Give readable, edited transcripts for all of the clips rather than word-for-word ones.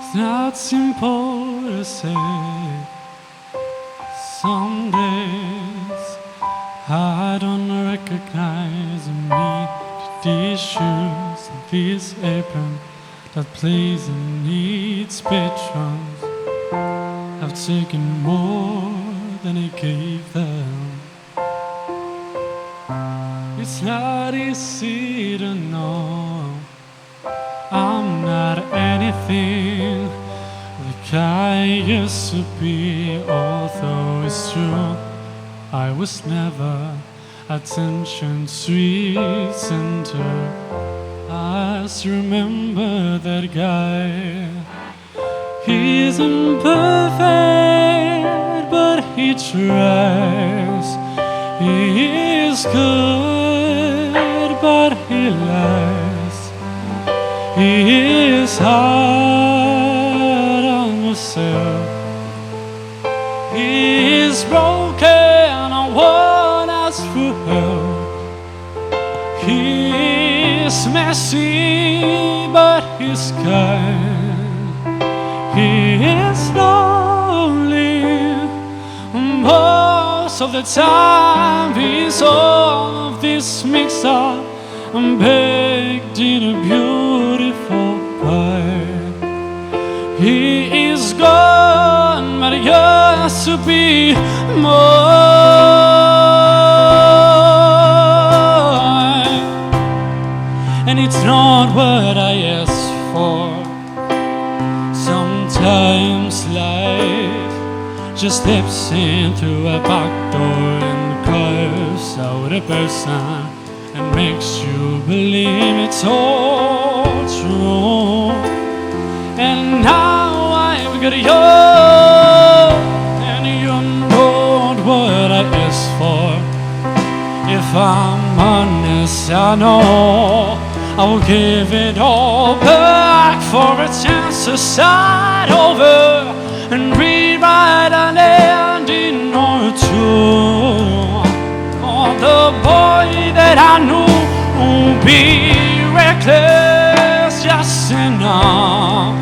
It's not simple to say. Some days I don't recognize me. These shoes and this apron that plays and needs patrons have taken more than I gave them. It's not easy to know I'm not anything like I used to be. Although it's true, I was never attention sweet center. I still remember that guy. He isn't perfect, but he tries. He is good, but he lies. He is hard on himself. He is broken, I won't ask for help. He is messy, but he's kind. He is lonely most of the time. He's all of this mixed up and baked in a beautiful pie. He is gone, but he used to be mine. And it's not what I asked for. Sometimes life just slips in through a back door and carves out a person and makes you believe it's all true. And now I've got you, and you know what I asked for. If I'm honest, I know I will give it all back for a chance to start over and rewrite an ending or two. Oh, the boy that I knew won't be reckless just enough.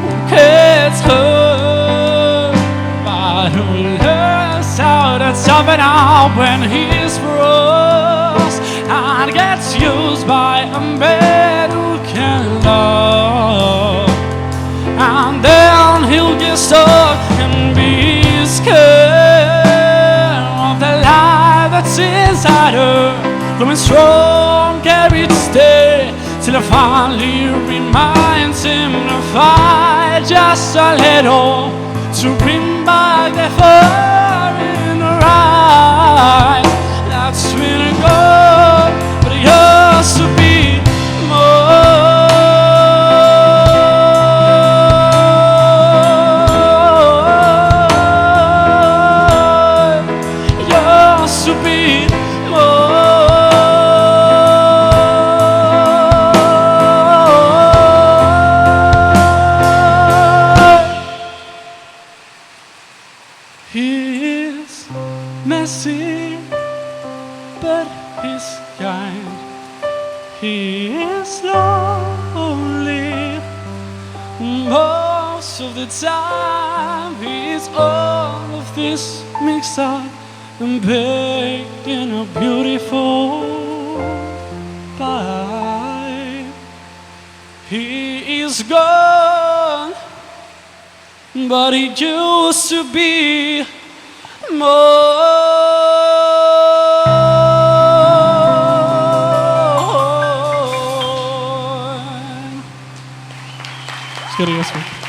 Who gets hurt, but who learns how to tough it out when he's froze and gets used by a man who can love. And then he'll get stuck and be scared of the life that's inside her, growing strong every day till it finally reminds him to fight just a little to bring back the fire in her eyes. That's when it goes, but it used to be more. Used to be He is messy, but he's kind. He is lonely most of the time. He's all of this mixed up and baked in a beautiful pie. He is gone, but he used to be more. Skål, Jesper.